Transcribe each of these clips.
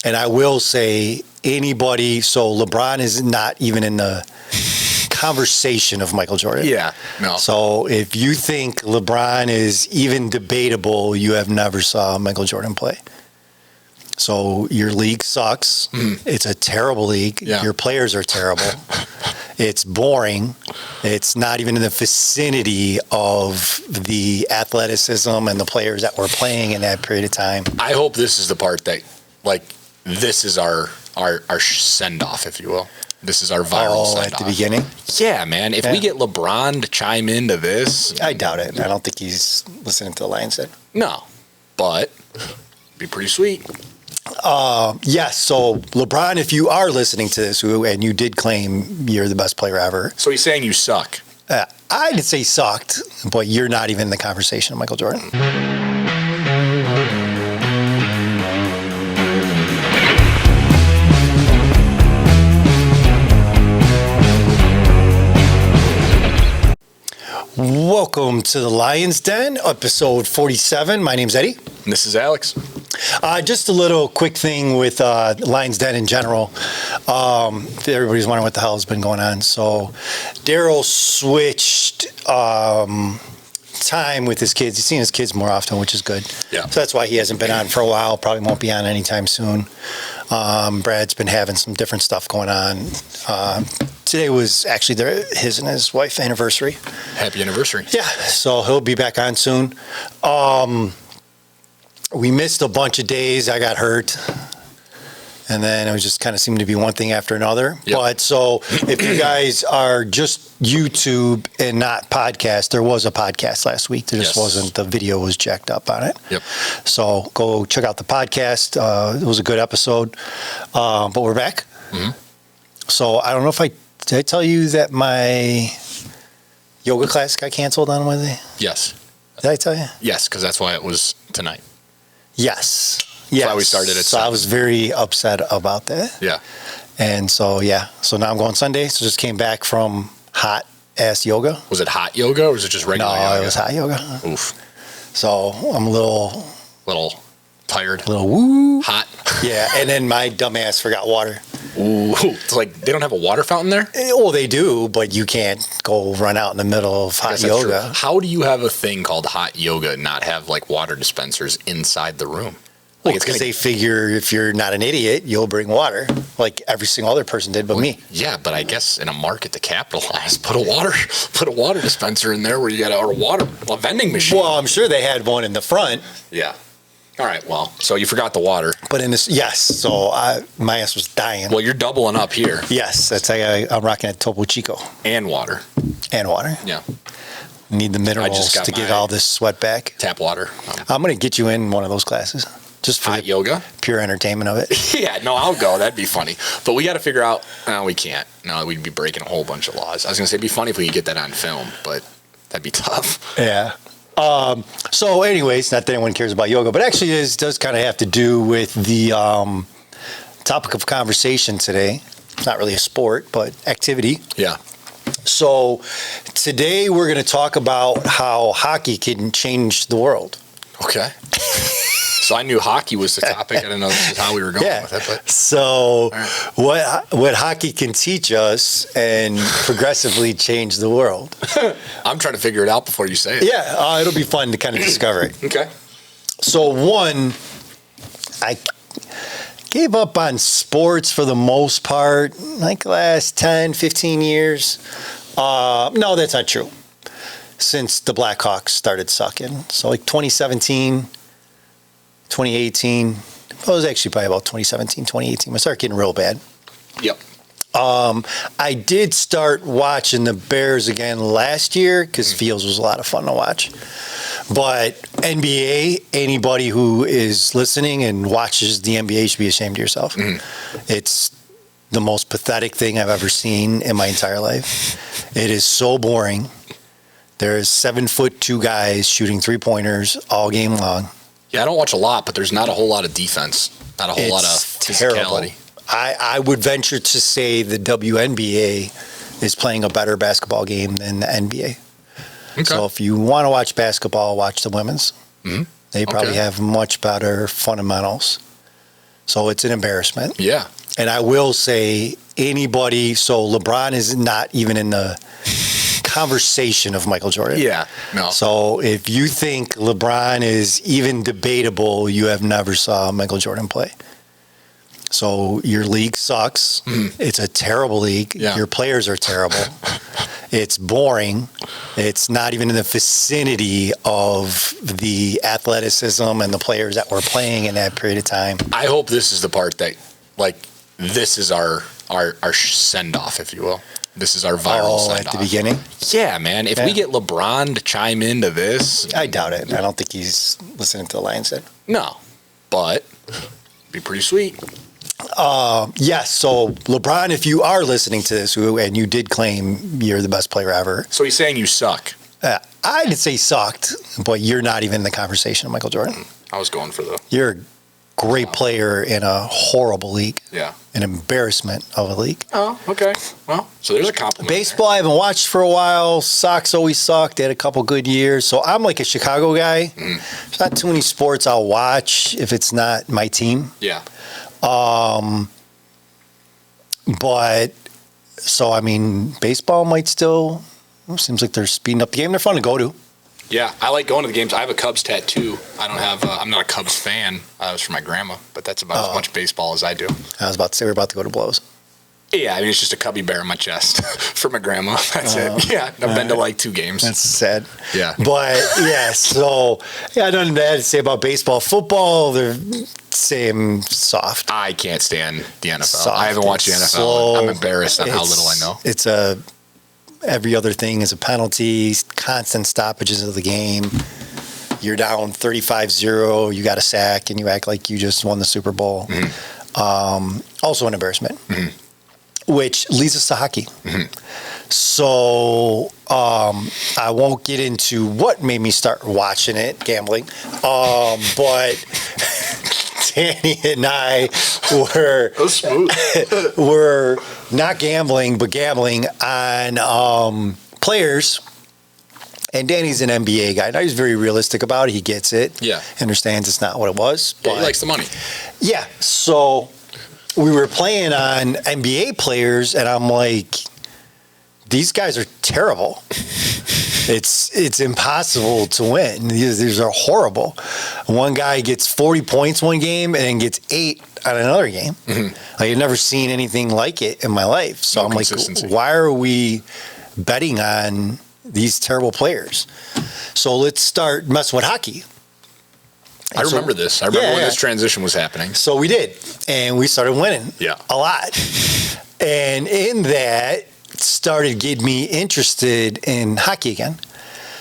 And I will say anybody, so LeBron is not even in the conversation of Michael Jordan. Yeah, no. So if you think LeBron is even debatable, you have never saw Michael Jordan play. So your league sucks. It's a terrible league. Yeah. Your players are terrible. It's boring. It's not even in the vicinity of the athleticism and the players that were playing in that period of time. I hope this is the part that, like, this is our send-off, if you will. This is our viral send-off. At the beginning? Yeah, man. If we get LeBron to chime into this. I doubt it. I don't think he's listening to the Lionz Den. No. But be pretty sweet. Yes. So, LeBron, if you are listening to this and you did claim you're the best player ever. So he's saying you suck. I didn't say sucked, but you're not even in the conversation of Michael Jordan. Welcome to the Lionz Den, episode 47. My name's Eddy. And this is Alex. Just a little quick thing with Lionz Den in general. Everybody's wondering what the hell has been going on. So Daryl switched time with his kids. He's seen his kids more often, which is good. Yeah. So that's why he hasn't been on for a while. Probably won't be on anytime soon. Brad's been having some different stuff going on. Today was actually his and his wife's anniversary. Happy anniversary. Yeah, so he'll be back on soon. We missed a bunch of days. I got hurt. And then it was just kind of seemed to be one thing after another. Yep. But so if you guys are just YouTube and not podcast, there was a podcast last week. There just wasn't, the video was jacked up on it. Yep. So go check out the podcast. It was a good episode. But we're back. Mm-hmm. So I don't know if did I tell you that my yoga class got canceled on Wednesday? Yes. Did I tell you? Yes, because that's why it was tonight. Yes. That's why we started at 7. So I was very upset about that. Yeah. And so, so now I'm going Sunday. So just came back from hot ass yoga. Was it hot yoga or was it just regular yoga? No, it was hot yoga. Oof. So I'm a little tired. A little woo. Hot. Yeah. And then my dumb ass forgot water. Ooh. It's like they don't have a water fountain there? Well, they do, but you can't go run out in the middle of hot yoga. How do you have a thing called hot yoga and not have like water dispensers inside the room? Well, because they figure if you're not an idiot, you'll bring water, like every single other person did but me. Yeah, but I guess in a market to capitalize, put a water dispenser in there where you got a vending machine. Well, I'm sure they had one in the front. Yeah. All right, well, so you forgot the water. But in this, yes, so my ass was dying. Well, you're doubling up here. Yes, that's I'm rocking a Topo Chico. And water. And water. Yeah. Need the minerals to get all this sweat back. Tap water. I'm going to get you in one of those classes. Just for hot yoga? Pure entertainment of it. Yeah, no, I'll go. That'd be funny. But we got to figure out, no, we can't. No, we'd be breaking a whole bunch of laws. I was going to say it'd be funny if we could get that on film, but that'd be tough. Yeah. So anyways, not that anyone cares about yoga, but actually it does kind of have to do with the topic of conversation today. It's not really a sport, but activity. Yeah. So today we're going to talk about how hockey can change the world. Okay. So I knew hockey was the topic. I didn't know this is how we were going with it. But. So what hockey can teach us and progressively change the world. I'm trying to figure it out before you say it. Yeah, it'll be fun to kind of discover it. Okay. So one, I gave up on sports for the most part, like the last 10, 15 years. No, that's not true. Since the Blackhawks started sucking. So like 2017... 2018, it was actually probably about 2017, 2018. I started getting real bad. Yep. I did start watching the Bears again last year because Fields was a lot of fun to watch. But NBA, anybody who is listening and watches the NBA should be ashamed of yourself. It's the most pathetic thing I've ever seen in my entire life. It is so boring. There's 7'2" guys shooting 3-pointers all game long. Yeah, I don't watch a lot, but there's not a whole lot of defense, not a whole lot of physicality. I would venture to say the WNBA is playing a better basketball game than the NBA. Okay. So if you want to watch basketball, watch the women's. Mm-hmm. They probably have much better fundamentals. So it's an embarrassment. Yeah. And I will say anybody, so LeBron is not even in the conversation of Michael Jordan. Yeah. No. So if you think LeBron is even debatable, you have never saw Michael Jordan play. So your league sucks. It's a terrible league. Yeah. Your players are terrible. It's boring. It's not even in the vicinity of the athleticism and the players that were playing in that period of time. I hope this is the part that, like, this is our send-off, if you will. This is our viral send-off. At the beginning? Yeah, man. If we get LeBron to chime into this. I doubt it. I don't think he's listening to the Lionz Den. No. But be pretty sweet. Yes. So LeBron, if you are listening to this, and you did claim you're the best player ever. So he's saying you suck. I didn't say he sucked, but you're not even in the conversation of Michael Jordan. I was going for the... You're a great player in a horrible league. Yeah. An embarrassment of a league. Oh, okay. Well, so there's a compliment. Baseball, I haven't watched for a while. Sox always sucked. They had a couple good years. So I'm like a Chicago guy. There's not too many sports I'll watch if it's not my team. Yeah. But, so, I mean, baseball might still, seems like they're speeding up the game. They're fun to go to. Yeah, I like going to the games. I have a Cubs tattoo. I don't have, I'm not a Cubs fan. It was for my grandma, but that's about as much baseball as I do. I was about to say we're about to go to blows. Yeah, I mean, it's just a cubby bear on my chest for my grandma. That's it. Yeah, I've been to like 2 games. That's sad. Yeah. But, yeah, so, yeah, nothing bad to say about baseball. Football, they're same soft. I can't stand the NFL. Soft. I haven't watched the NFL. Slow. I'm embarrassed on how little I know. It's every other thing is a penalty, constant stoppages of the game. You're down 35-0, you got a sack, and you act like you just won the Super Bowl. Also an embarrassment, which leads us to hockey. So I won't get into what made me start watching it, gambling, but Danny and I were not gambling, but gambling on players. And Danny's an NBA guy. Now he's very realistic about it. He gets it. Yeah. Understands it's not what it was. But he likes the money. Yeah. So we were playing on NBA players, and I'm like, these guys are terrible. It's impossible to win. These are horrible. One guy gets 40 points one game and then gets 8 on another game. I've never seen anything like it in my life. So I'm like, why are we betting on these terrible players? So let's start messing with hockey. I remember this. I remember when this transition was happening. So we did. And we started winning a lot. And in that, started getting me interested in hockey again.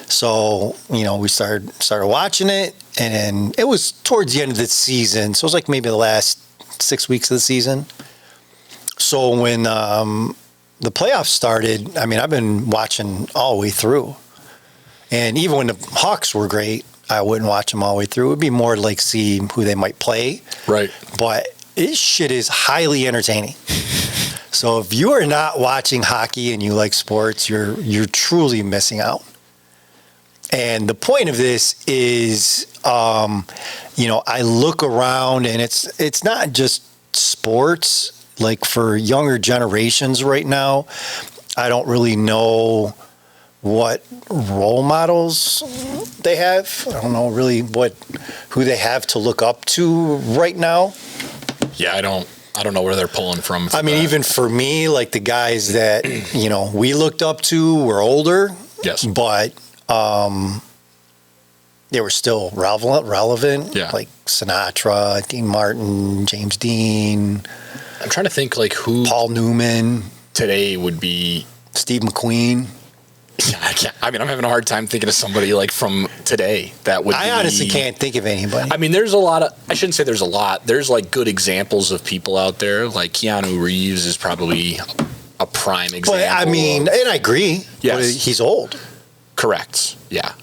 So, we started watching it, and it was towards the end of the season. So it was like maybe the last 6 weeks of the season. So when the playoffs started, I mean, I've been watching all the way through. And even when the Hawks were great, I wouldn't watch them all the way through. It would be more like see who they might play. Right. But this shit is highly entertaining. So if you are not watching hockey and you like sports, you're truly missing out. And the point of this is, I look around and it's not just sports. Like for younger generations right now, I don't really know what role models they have. I don't know really who they have to look up to right now. Yeah, I don't know where they're pulling from. I mean, even for me, like the guys that, we looked up to were older. Yes. But they were still relevant. Yeah. Like Sinatra, Dean Martin, James Dean. I'm trying to think like who. Paul Newman. Today would be. Steve McQueen. I'm having a hard time thinking of somebody like from today that would. I honestly can't think of anybody. I mean, there's a lot of. I shouldn't say there's a lot. There's like good examples of people out there. Like Keanu Reeves is probably a prime example. But I mean, and I agree. Yes, he's old. Correct. Yeah.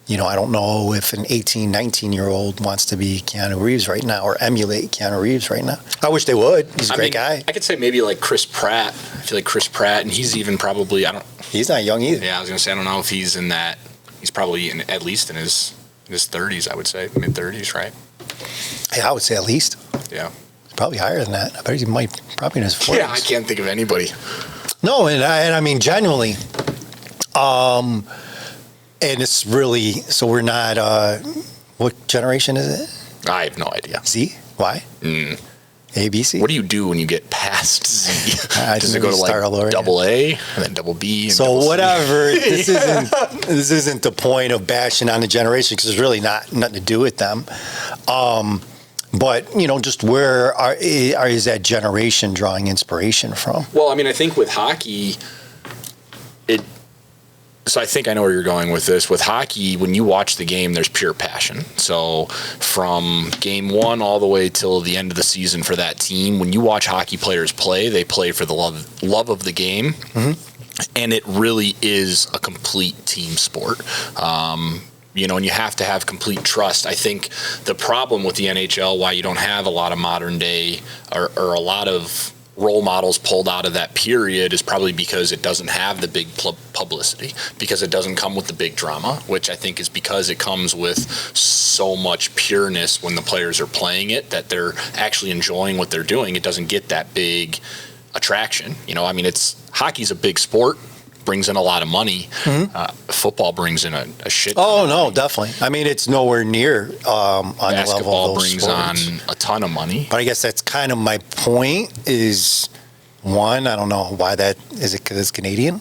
I don't know if an 18, 19-year-old wants to be Keanu Reeves right now or emulate Keanu Reeves right now. I wish they would. He's a great guy. I could say maybe like Chris Pratt. I feel like Chris Pratt, and he's even probably, He's not young either. Yeah, I was going to say, I don't know if he's in that. He's probably at least in his 30s, I would say. Mid-30s, right? Yeah, I would say at least. Yeah. Probably higher than that. I bet he might probably in his 40s. Yeah, I can't think of anybody. No, and I mean genuinely, and it's really so we're not. What generation is it? I have no idea. Z? Y? A, B, C? What do you do when you get past Z? I Does it go to like double A and then double B? And so double whatever. This isn't the point of bashing on the generation because it's really nothing to do with them. But just where is that generation drawing inspiration from? Well, I mean, I think with hockey, so I think I know where you're going with this. With hockey, when you watch the game, there's pure passion. So from game one all the way till the end of the season for that team, when you watch hockey players play, they play for the love of the game. Mm-hmm. And it really is a complete team sport. And you have to have complete trust. I think the problem with the NHL, why you don't have a lot of modern day or a lot of role models pulled out of that period is probably because it doesn't have the big publicity, because it doesn't come with the big drama, which I think is because it comes with so much pureness when the players are playing it, that they're actually enjoying what they're doing. It doesn't get that big attraction. I mean, hockey's a big sport, brings in a lot of money. Mm-hmm. Football brings in a shit ton of money. Definitely. I mean, it's nowhere near on the level of those Basketball brings sports. on a ton of money. But I guess that's kind of my point is, one, I don't know why that, is it because it's Canadian?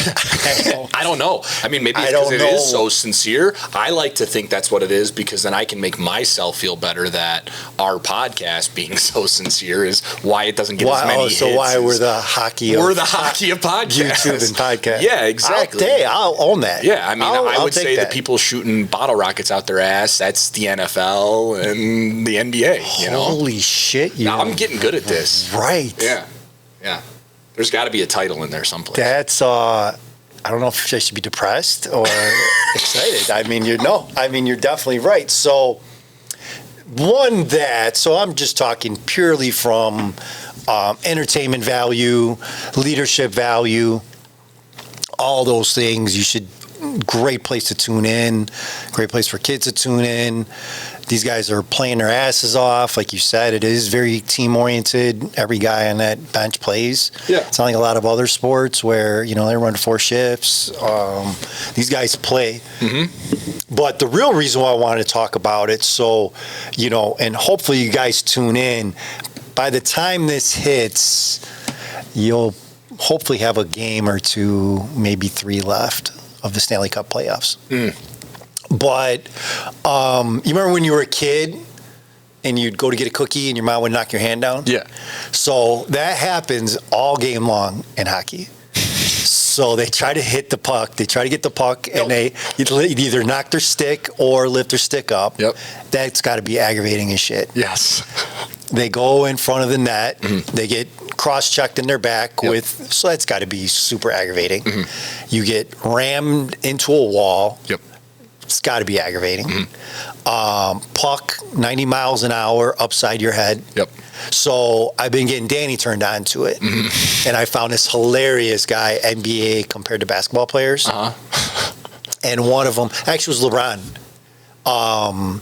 I don't know. I mean, maybe it's because it is so sincere. I like to think that's what it is, because then I can make myself feel better that our podcast being so sincere is why it doesn't get as many hits. So why we're the hockey of podcasts. YouTube and podcast. Yeah, exactly. I'll own that. Yeah, I mean, I would say the people shooting bottle rockets out their ass, that's the NFL and the NBA. Holy shit. I'm getting good at this. Right. Yeah. There's got to be a title in there someplace. That's I don't know if I should be depressed or excited. I mean, you're definitely right. So so I'm just talking purely from entertainment value, leadership value, all those things. Great place to tune in, great place for kids to tune in. These guys are playing their asses off. Like you said, it is very team-oriented. Every guy on that bench plays. Yeah. It's not like a lot of other sports where, they run 4 shifts. These guys play. Mm-hmm. But the real reason why I wanted to talk about it, and hopefully you guys tune in, by the time this hits, you'll hopefully have a game or 2, maybe 3 left of the Stanley Cup playoffs. But you remember when you were a kid and you'd go to get a cookie and your mom would knock your hand down? Yeah. So that happens all game long in hockey. So they try to hit the puck. They try to get the puck, and they either knock their stick or lift their stick up. Yep. That's got to be aggravating as shit. Yes. They go in front of the net. Mm-hmm. They get cross-checked in their back so that's got to be super aggravating. Mm-hmm. You get rammed into a wall. Yep. It's got to be aggravating. Mm-hmm. Puck 90 miles an hour upside your head. Yep. So I've been getting Danny turned on to it. Mm-hmm. And I found this hilarious guy, NBA compared to basketball players. Uh-huh. And one of them actually was LeBron.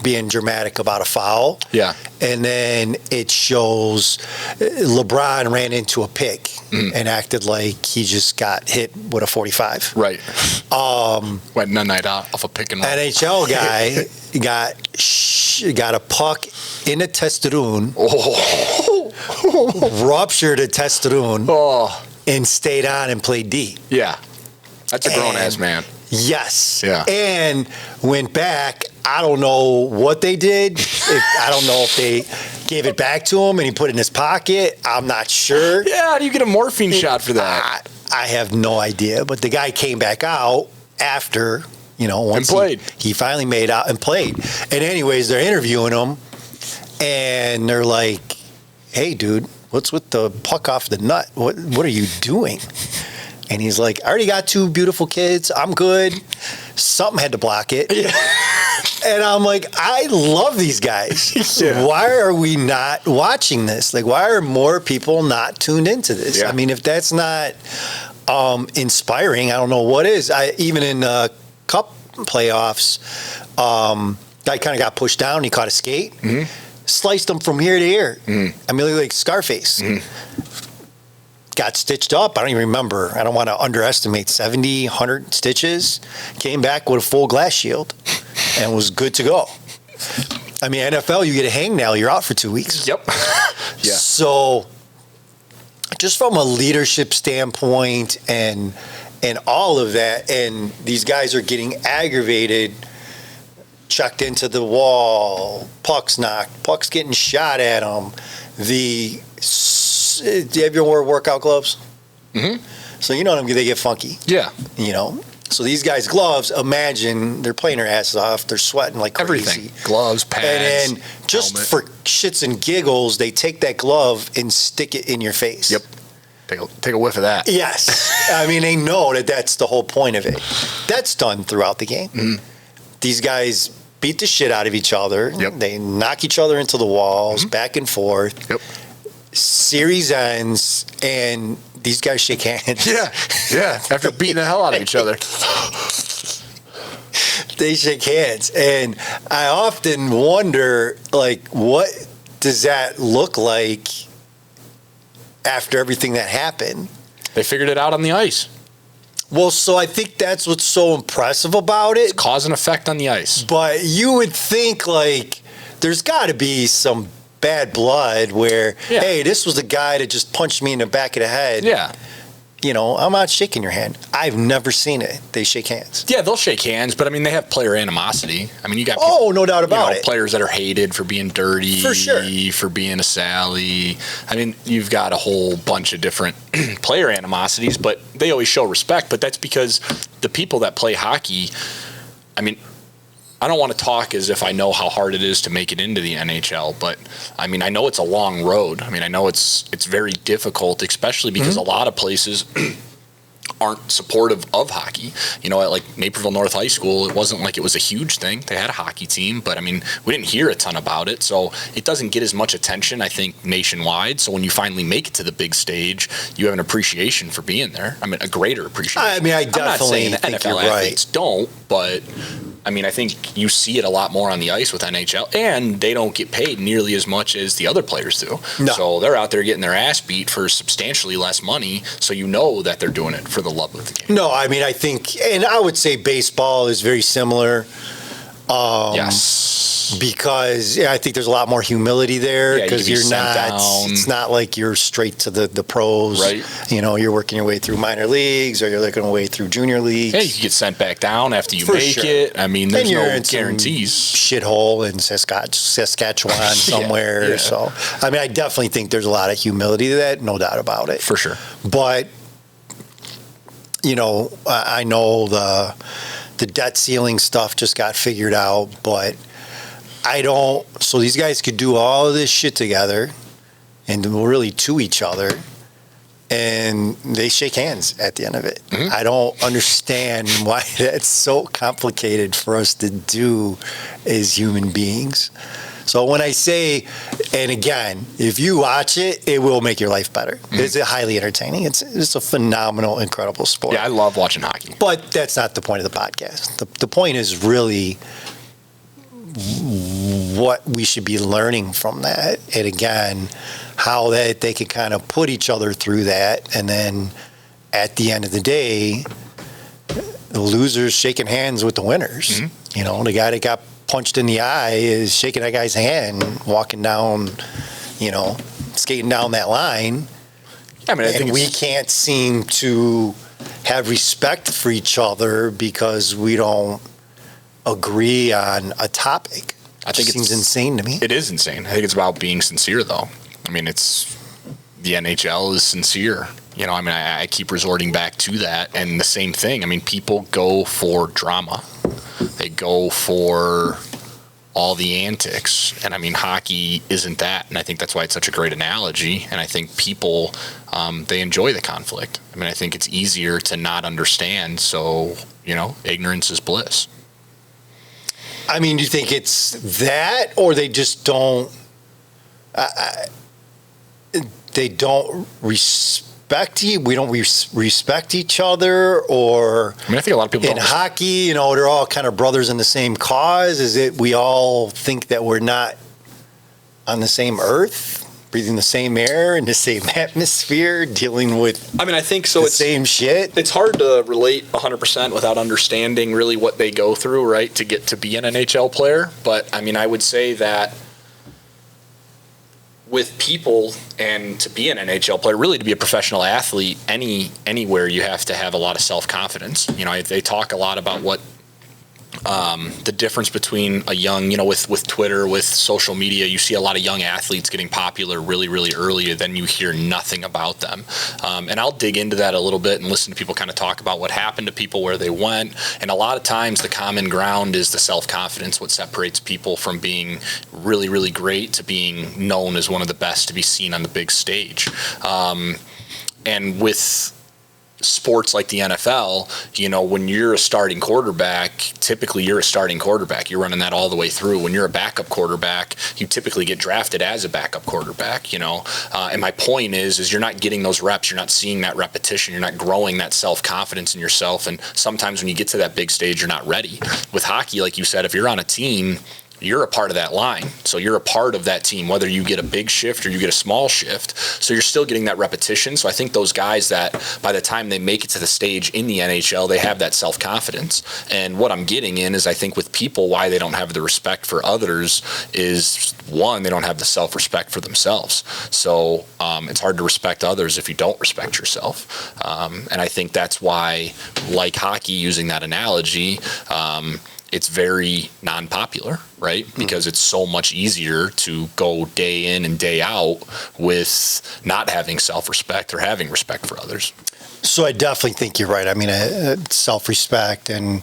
Being dramatic about a foul. Yeah. And then it shows LeBron ran into a pick and acted like he just got hit with a 45. Right. Went night out off a pick and roll. NHL guy got a puck in a testosterone, ruptured a testosterone, and stayed on and played D. Yeah. That's a grown-ass man. Yes. Yeah. And went back. I don't know what they did. I don't know if they gave it back to him and he put it in his pocket. I'm not sure. Yeah, how do you get a morphine shot for that? I have no idea. But the guy came back out after, once and played. He finally made out and played. And anyways, they're interviewing him and they're like, hey, dude, what's with the puck off the nut? What are you doing? And he's like, I already got 2 beautiful kids. I'm good. Something had to block it. Yeah. And I'm like, I love these guys. Yeah. Why are we not watching this? Like, why are more people not tuned into this? Yeah. I mean, if that's not inspiring, I don't know what is. Even in Cup playoffs, guy kind of got pushed down. He caught a skate. Mm-hmm. sliced him from here to here. I mean, like Scarface. Got stitched up. I don't even remember. I don't want to underestimate 70, 100 stitches. Came back with a full glass shield and was good to go. I mean, NFL, you get a hangnail, you're out for 2 weeks. Yep. Yeah. So just from a leadership standpoint and all of that, and these guys are getting aggravated, chucked into the wall, pucks knocked, pucks getting shot at them. Do you ever wear workout gloves? Mm-hmm. So you know what I mean, they get funky. Yeah. You know? So these guys' gloves, imagine they're playing their asses off, they're sweating like crazy. Everything. Gloves, pads, and then just helmet. for shits and giggles, they take that glove and stick it in your face. Yep. Take a whiff of that. Yes. I mean, they know that that's the whole point of it. That's done throughout the game. Mm-hmm. These guys beat the shit out of each other. Yep. They knock each other into the walls, back and forth. Yep. Series ends, and these guys shake hands. Yeah. Yeah. After beating the hell out of each other. They shake hands. And I often wonder, like, what does that look like after everything that happened? They figured it out on the ice. Well, so I think that's what's so impressive about it. Cause and effect on the ice. But you would think, like, there's got to be some bad blood where, hey, this was the guy that just punched me in the back of the head. Yeah. You know, I'm not shaking your hand. I've never seen it. They shake hands. Yeah, they'll shake hands, but I mean, they have player animosity. I mean, you got people, Oh, no doubt about it. players that are hated for being dirty, For sure. for being a Sally. I mean, you've got a whole bunch of different player animosities, but they always show respect. But that's because the people that play hockey, I mean, I don't want to talk as if I know how hard it is to make it into the NHL, but I mean, I know it's a long road. I mean, I know it's very difficult, especially because a lot of places aren't supportive of hockey. You know, at like Naperville North High School, it wasn't like it was a huge thing. They had a hockey team, but I mean, we didn't hear a ton about it, so it doesn't get as much attention, I think, nationwide. So when you finally make it to the big stage, you have an appreciation for being there. I mean, a greater appreciation. I mean, I definitely I'm not saying the think NFL you're athletes don't, but I mean, I think you see it a lot more on the ice with NHL, and they don't get paid nearly as much as the other players do. No. So they're out there getting their ass beat for substantially less money, so you know that they're doing it for the love of the game. No, I mean, I think, and I would say baseball is very similar. Yes. Because I think there's a lot more humility there Yeah, you because can be you're sent not. down. It's not like you're straight to the pros. Right. You know, you're working your way through minor leagues or you're working your way through junior leagues. Yeah, you can get sent back down after you For make sure. it. I mean, there's And you're no in some guarantees. shithole in Saskatchewan somewhere. yeah. So, I mean, I definitely think there's a lot of humility to that, no doubt about it. For sure. But, you know, I know the debt ceiling stuff just got figured out, but so these guys could do all of this shit together and really to each other, and they shake hands at the end of it. Mm-hmm. I don't understand why that's so complicated for us to do as human beings. So when I say, and again, if you watch it, it will make your life better. Mm-hmm. It's highly entertaining. It's a phenomenal, incredible sport. Yeah, I love watching hockey. But that's not the point of the podcast. The point is really what we should be learning from that. And again, how that they can kind of put each other through that. And then at the end of the day, the losers shaking hands with the winners. Mm-hmm. You know, the guy that got punched in the eye is shaking that guy's hand, walking down, you know, skating down that line. I mean, I think And we can't seem to have respect for each other because we don't agree on a topic. I think it seems insane to me. It is insane. I think it's about being sincere, though. I mean, it's the NHL is sincere. You know, I mean, I keep resorting back to that, and the same thing. I mean, people go for drama. They go for all the antics, and I mean, hockey isn't that, and I think that's why it's such a great analogy. And I think people they enjoy the conflict. I mean, I think it's easier to not understand. So, you know, ignorance is bliss. I mean, do you think it's that, or they just don't? They don't respect you. We don't respect each other, or I mean, I think a lot of people in don't. hockey, you know, they're all kind of brothers in the same cause. Is it we all think that we're not on the same earth, breathing the same air in the same atmosphere, dealing with I think so. the same shit. It's hard to relate 100% without understanding really what they go through, right, to get to be an NHL player. But, I would say that with people and to be an NHL player, really to be a professional athlete, anywhere you have to have a lot of self-confidence. They talk a lot about what the difference between a young, with Twitter, with social media, you see a lot of young athletes getting popular really, really early, and then you hear nothing about them. And I'll dig into that a little bit and listen to people kind of talk about what happened to people, where they went. And a lot of times the common ground is the self-confidence, what separates people from being really, really great to being known as one of the best to be seen on the big stage. And with sports like the NFL, when you're a starting quarterback, typically you're a starting quarterback. You're running that all the way through. When you're a backup quarterback, you typically get drafted as a backup quarterback, And my point is you're not getting those reps. You're not seeing that repetition. You're not growing that self-confidence in yourself. And sometimes when you get to that big stage, you're not ready. With hockey, like you said, if you're on a team, you're a part of that line. So you're a part of that team, whether you get a big shift or you get a small shift. So you're still getting that repetition. So I think those guys that by the time they make it to the stage in the NHL, they have that self-confidence. And what I'm getting in is I think with people, why they don't have the respect for others is, one, they don't have the self-respect for themselves. So it's hard to respect others if you don't respect yourself. And I think that's why, like hockey, using that analogy, it's very non-popular, right? Because it's so much easier to go day in and day out with not having self-respect or having respect for others. So I definitely think you're right. Self-respect and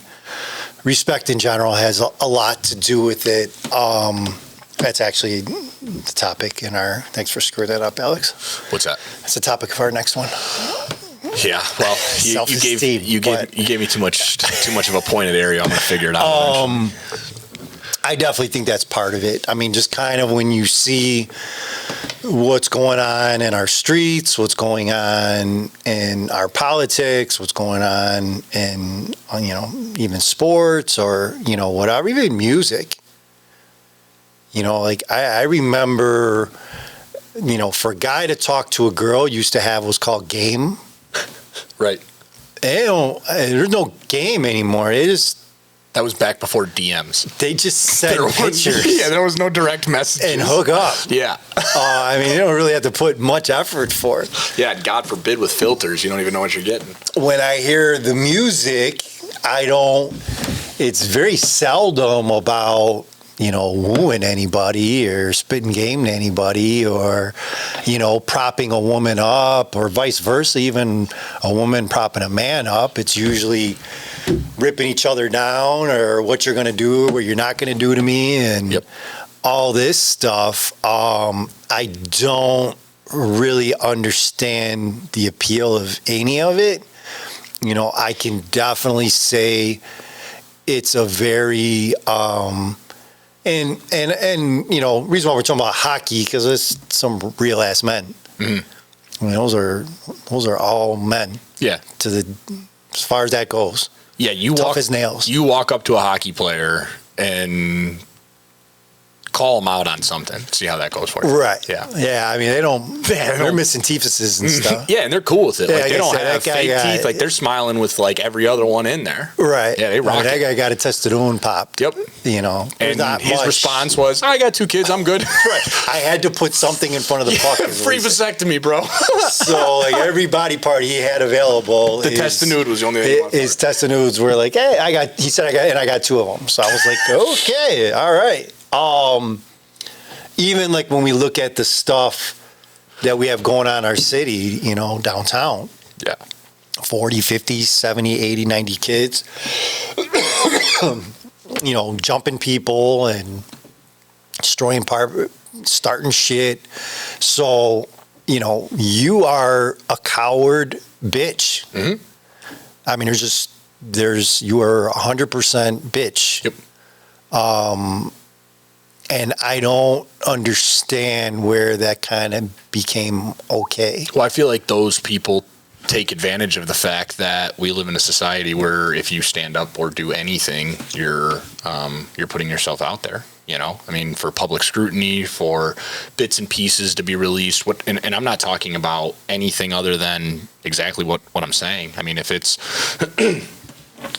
respect in general has a lot to do with it. That's actually the topic in our, thanks for screwing that up, Alex. What's that? That's the topic of our next one. Yeah, well, you gave me too much of a pointed area. I'm gonna figure it out. I definitely think that's part of it. Just kind of when you see what's going on in our streets, what's going on in our politics, what's going on in even sports or whatever, even music. I remember, for a guy to talk to a girl used to have what's called game. Right. There's no game anymore. That was back before DMs. They just send pictures. Yeah, there was no direct messages. And hook up. Yeah. You don't really have to put much effort for it. Yeah, God forbid with filters, you don't even know what you're getting. When I hear the music, it's very seldom about wooing anybody or spitting game to anybody or, propping a woman up or vice versa, even a woman propping a man up. It's usually ripping each other down or what you're going to do, what you're not going to do to me and all this stuff. I don't really understand the appeal of any of it. I can definitely say it's a very, And reason why we're talking about hockey because it's some real ass men. Mm-hmm. Those are all men. Yeah. As far as that goes. Yeah, tough as nails. You walk up to a hockey player and call them out on something. See how that goes for you. Right. Yeah. Yeah. They're missing teethuses and stuff. Yeah, and they're cool with it. Yeah, they don't have fake teeth. They're smiling with every other one in there. Right. Yeah, they rock. That guy got a testosterone pop. Yep. And his response was, "I got 2 kids. I'm good." Right. I had to put something in front of the puck. Free vasectomy, bro. So every body part he had available. The testanud was the only thing. His testanudes were hey, I got 2 of them. So I was like, okay, all right. Even when we look at the stuff that we have going on in our city, downtown. Yeah. 40, 50, 70, 80, 90 kids, jumping people and destroying starting shit. So, you are a coward bitch. Mm-hmm. You are 100% bitch. Yep. And I don't understand where that kind of became okay. Well, I feel like those people take advantage of the fact that we live in a society where if you stand up or do anything, you're putting yourself out there. You know, I mean, for public scrutiny, for bits and pieces to be released. And I'm not talking about anything other than exactly what I'm saying. I mean, if it's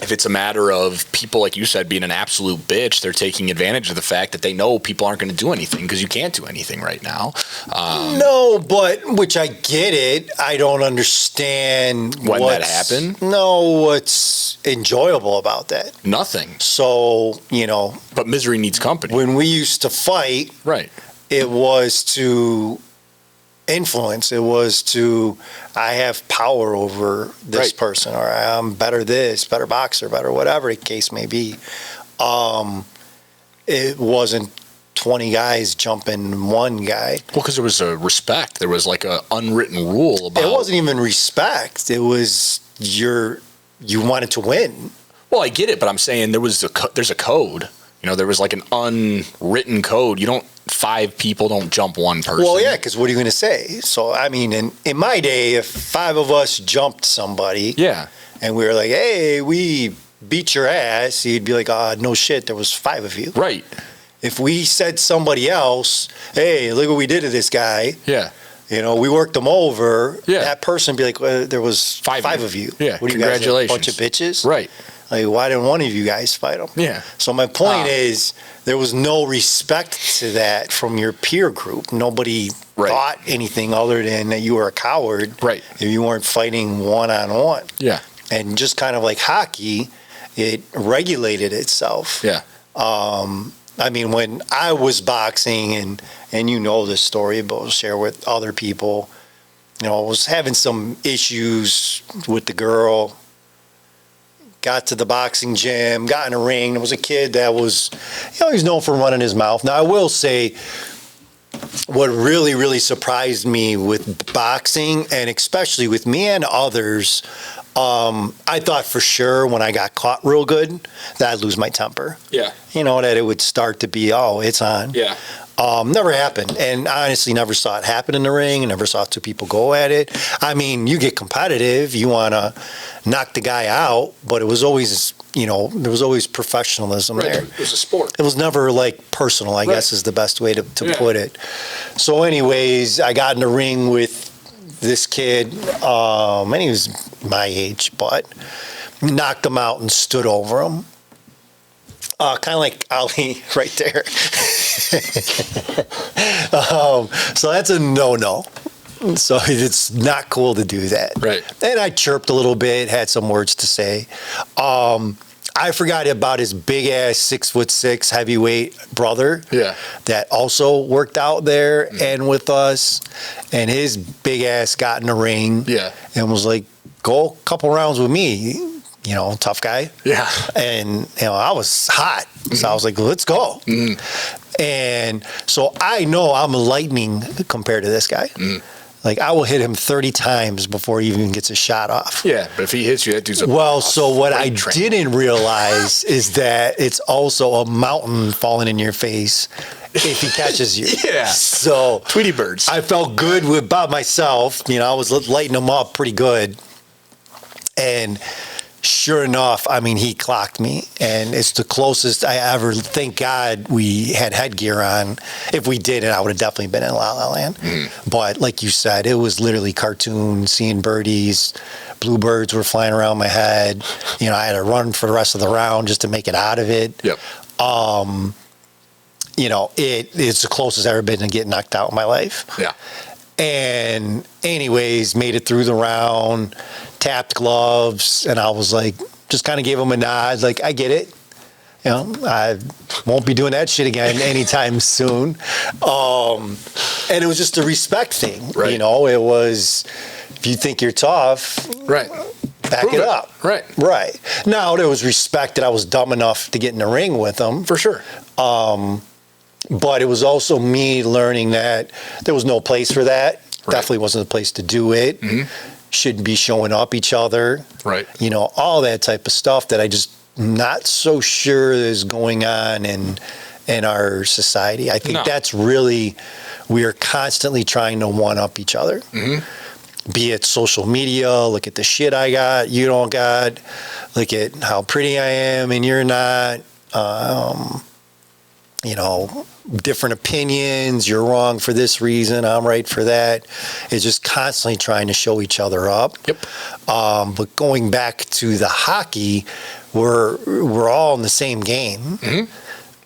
if it's a matter of people, like you said, being an absolute bitch, they're taking advantage of the fact that they know people aren't going to do anything because you can't do anything right now. No, but which I get it. I don't understand when that happened. No, what's enjoyable about that? Nothing. So, you know. But misery needs company. When we used to fight, right, it was to influence. It was to, I have power over this person, or I'm better boxer, better whatever the case may be. It wasn't 20 guys jumping one guy. Well, because there was a respect. There was like a unwritten rule about. It wasn't even respect. It was you wanted to win. Well, I get it, but I'm saying there's a code. You know, there was like an unwritten code. 5 people don't jump one person. Well, yeah, because what are you going to say? So, I mean, in my day, if 5 of us jumped somebody, and we were like, hey, we beat your ass, you'd be like, no shit, there was 5 of you. Right. If we said somebody else, hey, look what we did to this guy. Yeah. You know, we worked them over. Yeah. That person would be like, well, there was 5 of you. Yeah. What are you guys, a bunch of bitches? Right. Like, why didn't one of you guys fight them? Yeah. So my point is, there was no respect to that from your peer group. Nobody thought anything other than that you were a coward. Right. If you weren't fighting one-on-one. Yeah. And just kind of like hockey, it regulated itself. Yeah. I mean, when I was boxing, and you know this story, but I'll share with other people, you know, I was having some issues with the girl. Got to the boxing gym, got in a ring. There was a kid that was, he's known for running his mouth. Now, I will say what really, really surprised me with boxing, and especially with me and others, I thought for sure when I got caught real good that I'd lose my temper. Yeah. You know, that it would start to be, it's on. Yeah. Never happened. And I honestly never saw it happen in the ring. I never saw 2 people go at it. I mean, you get competitive. You want to knock the guy out. But it was always, there was always professionalism there. It was a sport. It was never like personal, I guess is the best way to put it. So anyways, I got in the ring with this kid. And he was my age, but knocked him out and stood over him. Kind of like Ali right there. So that's a no-no. So it's not cool to do that. Right. And I chirped a little bit, had some words to say. I forgot about his big-ass 6'6" heavyweight brother. Yeah. That also worked out there and with us. And his big ass got in the ring. Yeah. And was like, go a couple rounds with me. Tough guy. Yeah. And, I was hot. So I was like, let's go. And so I know I'm lightning compared to this guy. Like, I will hit him 30 times before he even gets a shot off. Yeah, but if he hits you, that dude's a so what I didn't realize is that it's also a mountain falling in your face if he catches you. Yeah. So Tweety birds. I felt good about myself. I was lighting him up pretty good. And sure enough, I mean, he clocked me, and it's the closest I ever, thank God we had headgear on. If we didn't, I would have definitely been in La La Land. But like you said, it was literally cartoon, seeing birdies, bluebirds were flying around my head. I had to run for the rest of the round just to make it out of it. Yep. It's the closest I've ever been to getting knocked out in my life. Yeah. And anyways, made it through the round, tapped gloves, and I was like, just kind of gave him a nod, like, I get it. I won't be doing that shit again anytime soon. And it was just a respect thing. Right. It was, if you think you're tough, right, back Prove it up. Right. Right. Now, there was respect that I was dumb enough to get in the ring with him. For sure. But it was also me learning that there was no place for that. Right. Definitely wasn't the place to do it. Shouldn't be showing up each other. Right. All that type of stuff that I just not so sure is going on in our society. I think that's really, we are constantly trying to one-up each other. Be it social media, look at the shit I got, you don't got, look at how pretty I am and you're not. different opinions. You're wrong for this reason. I'm right for that. It's just constantly trying to show each other up. Yep. But going back to the hockey, we're all in the same game. Mm-hmm.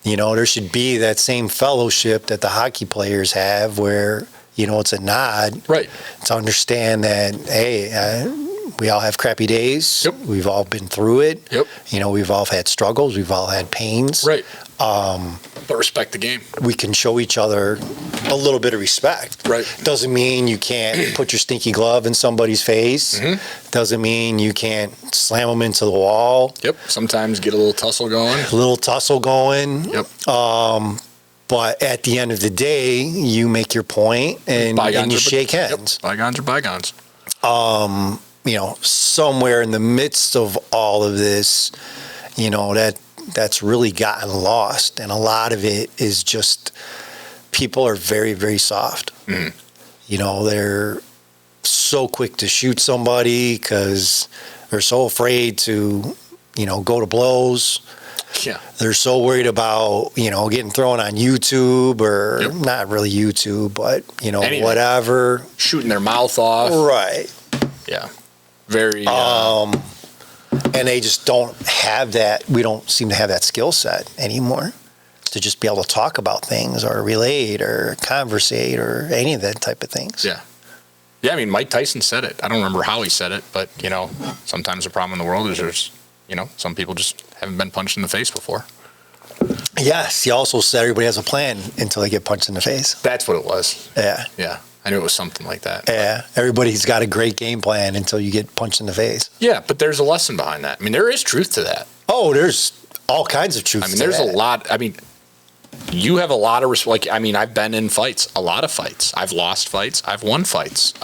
There should be that same fellowship that the hockey players have where, it's a nod. Right. To understand that, hey, we all have crappy days. Yep. We've all been through it. Yep. We've all had struggles. We've all had pains. Right. But respect the game. We can show each other a little bit of respect. Right. Doesn't mean you can't put your stinky glove in somebody's face. Mm-hmm. Doesn't mean you can't slam them into the wall. Yep. Sometimes get a little tussle going. Yep. But at the end of the day, you make your point and you shake hands. Yep. Bygones are bygones. Somewhere in the midst of all of this, that's really gotten lost. And a lot of it is just people are very, very soft. Mm. They're so quick to shoot somebody because they're so afraid to, go to blows. Yeah. They're so worried about, getting thrown on YouTube or not really YouTube, but, anything. Whatever. Shooting their mouth off. Right. Yeah. Very. And they just don't have that. We don't seem to have that skill set anymore to just be able to talk about things or relate or conversate or any of that type of things. Yeah. Yeah, I mean, Mike Tyson said it. I don't remember how he said it, but, sometimes the problem in the world is there's, some people just haven't been punched in the face before. Yes. He also said everybody has a plan until they get punched in the face. That's what it was. Yeah. Yeah. I knew it was something like that. Yeah. Everybody's got a great game plan until you get punched in the face. Yeah, but there's a lesson behind that. I mean, there is truth to that. Oh, there's all kinds of truth to that. I mean, there's a lot. I mean, you have a lot of I've been in fights, a lot of fights. I've lost fights. I've won fights.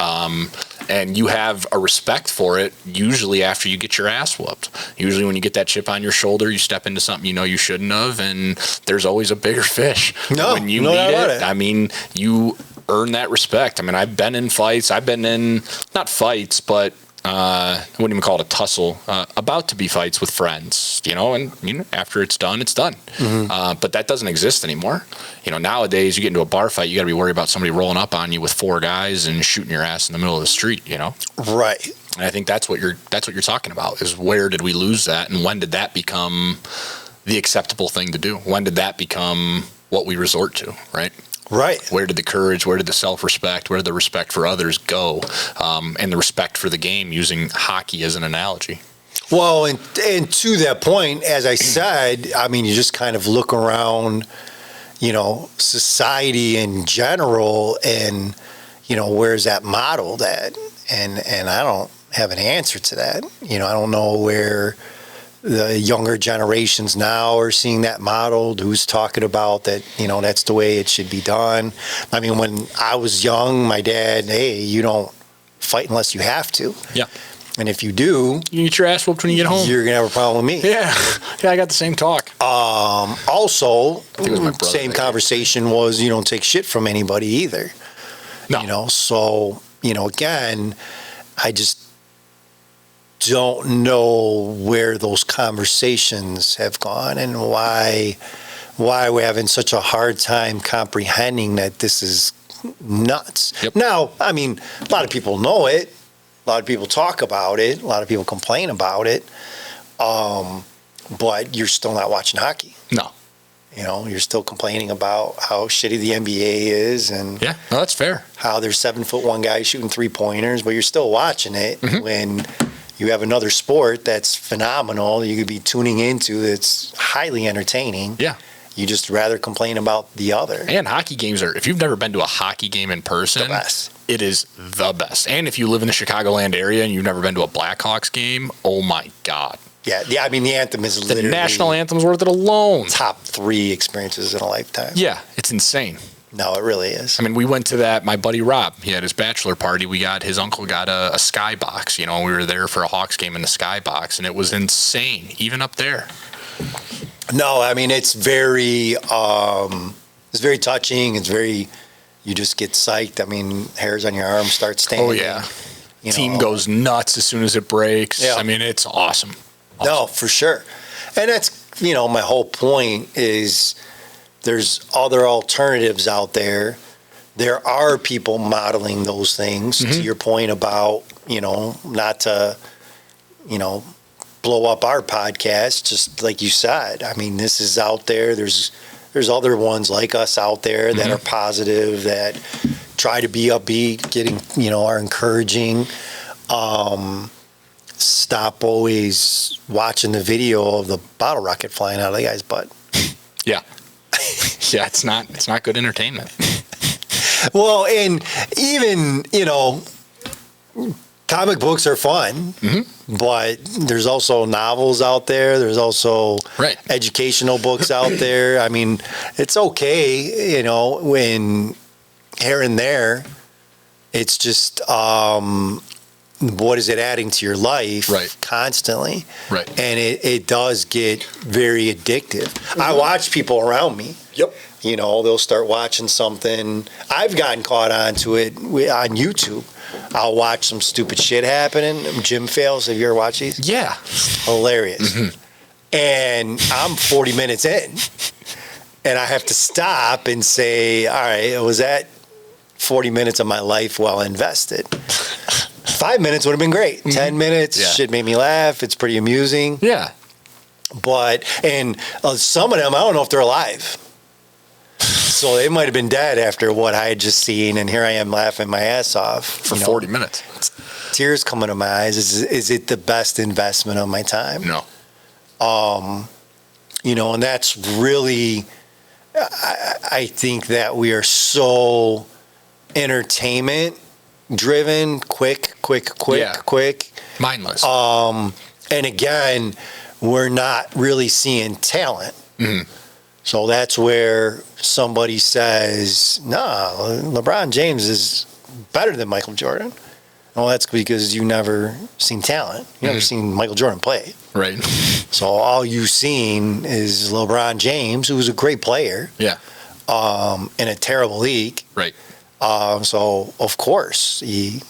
And you have a respect for it usually after you get your ass whooped. Usually when you get that chip on your shoulder, you step into something you shouldn't have, and there's always a bigger fish. When you meet it, I mean, you earn that respect. I mean, I've been in fights. I've been in, not fights, but I wouldn't even call it a tussle, about to be fights with friends, and after it's done, it's done. Mm-hmm. But that doesn't exist anymore. Nowadays you get into a bar fight, you got to be worried about somebody rolling up on you with 4 guys and shooting your ass in the middle of the street, Right. And I think that's what you're talking about, is where did we lose that, and when did that become the acceptable thing to do? When did that become what we resort to, right? Right. Where did the courage, where did the self-respect, where did the respect for others go, and the respect for the game, using hockey as an analogy? Well, and to that point, as I said, I mean, you just kind of look around, society in general, and, where's that modeled at? And I don't have an answer to that. I don't know where the younger generations now are seeing that modeled, who's talking about that, that's the way it should be done. I mean, when I was young, my dad, hey, you don't fight unless you have to. Yeah. And if you do, you get your ass whooped when you get home. You're going to have a problem with me. Yeah. Yeah, I got the same talk. Also, same that conversation was you don't take shit from anybody either. No. So, again, I just don't know where those conversations have gone and why we're having such a hard time comprehending that this is nuts. Yep. Now, I mean, a lot of people know it. A lot of people talk about it. A lot of people complain about it. But you're still not watching hockey. No. You're still complaining about how shitty the NBA is and yeah, no, that's fair. How there's 7'1" guys shooting 3-pointers, but you're still watching it when you have another sport that's phenomenal you could be tuning into that's highly entertaining. Yeah. You just rather complain about the other. And hockey games if you've never been to a hockey game in person, the best. It is the best. And if you live in the Chicagoland area and you've never been to a Blackhawks game, oh my God. Yeah, I mean, the anthem is literally... The national anthem's worth it alone. Top 3 experiences in a lifetime. Yeah, it's insane. No, it really is. I mean, we went to that, my buddy Rob, he had his bachelor party. His uncle got a skybox. We were there for a Hawks game in the skybox, and it was insane, even up there. No, I mean, it's very touching. It's very, you just get psyched. I mean, hairs on your arms start standing. Oh, yeah. Team goes nuts as soon as it breaks. Yeah. I mean, it's awesome. No, for sure. And that's, my whole point is there's other alternatives out there. There are people modeling those things, to your point about, not to, blow up our podcast, just like you said. I mean, this is out there. There's other ones like us out there that are positive, that try to be upbeat, getting, are encouraging. Stop always watching the video of the bottle rocket flying out of the guy's butt. Yeah. Yeah, it's not good entertainment. Well, and even, comic books are fun, but there's also novels out there. There's also educational books out there. I mean, it's okay, when here and there, it's just, what is it adding to your life constantly? Right. And it does get very addictive. I watch people around me. Yep. They'll start watching something. I've gotten caught onto it on YouTube. I'll watch some stupid shit happening. Gym fails. Have you ever watched these? Yeah. Hilarious. And I'm 40 minutes in. And I have to stop and say, all right, was that 40 minutes of my life well invested? 5 minutes would have been great. 10 minutes, shit made me laugh. It's pretty amusing. Yeah. But, and some of them, I don't know if they're alive. So they might have been dead after what I had just seen, and here I am laughing my ass off. For 40 minutes. Tears coming to my eyes. Is it the best investment of my time? No. And that's really, I think that we are so entertainment driven, quick. Mindless. And again, we're not really seeing talent. So that's where somebody says, LeBron James is better than Michael Jordan. Well, that's because you never seen talent. You never seen Michael Jordan play. Right. So all you've seen is LeBron James, who's a great player. Yeah. In a terrible league. Right. So of course, a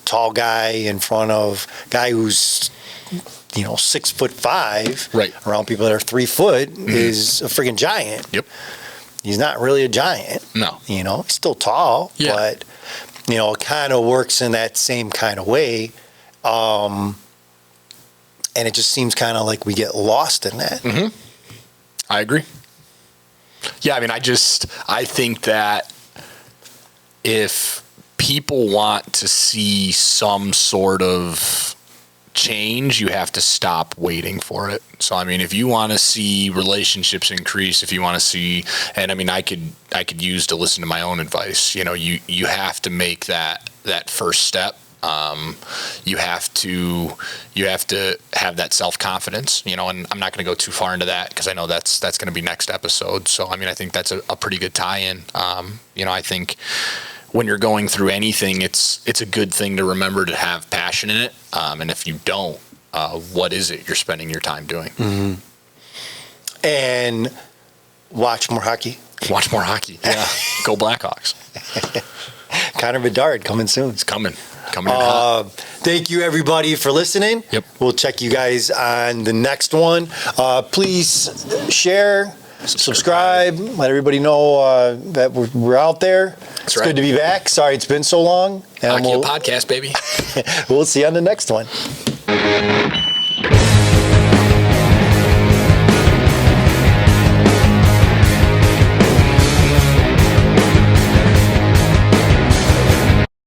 tall guy in front of a guy who's 6'5", around people that are 3 foot, is a freaking giant. Yep. He's not really a giant. No. He's still tall, but it kind of works in that same kind of way. And it just seems kind of like we get lost in that. I agree. Yeah, I mean, I think that if people want to see some sort of change, you have to stop waiting for it. So, I mean, if you want to see relationships increase, if you want to see, and I mean, I could use to listen to my own advice. You have to make that first step. You have to have that self-confidence, and I'm not going to go too far into that because I know that's going to be next episode. So, I mean, I think that's a pretty good tie-in. I think when you're going through anything, it's a good thing to remember to have passion in it. And if you don't, what is it you're spending your time doing? And watch more hockey. Watch more hockey. Yeah. Go Blackhawks. Connor Bedard coming soon. It's coming in hot. Thank you, everybody, for listening. Yep. We'll check you guys on the next one. Please share, subscribe, let everybody know that we're out there. It's good to be back. Sorry it's been so long. Hockey podcast, baby. We'll see you on the next one.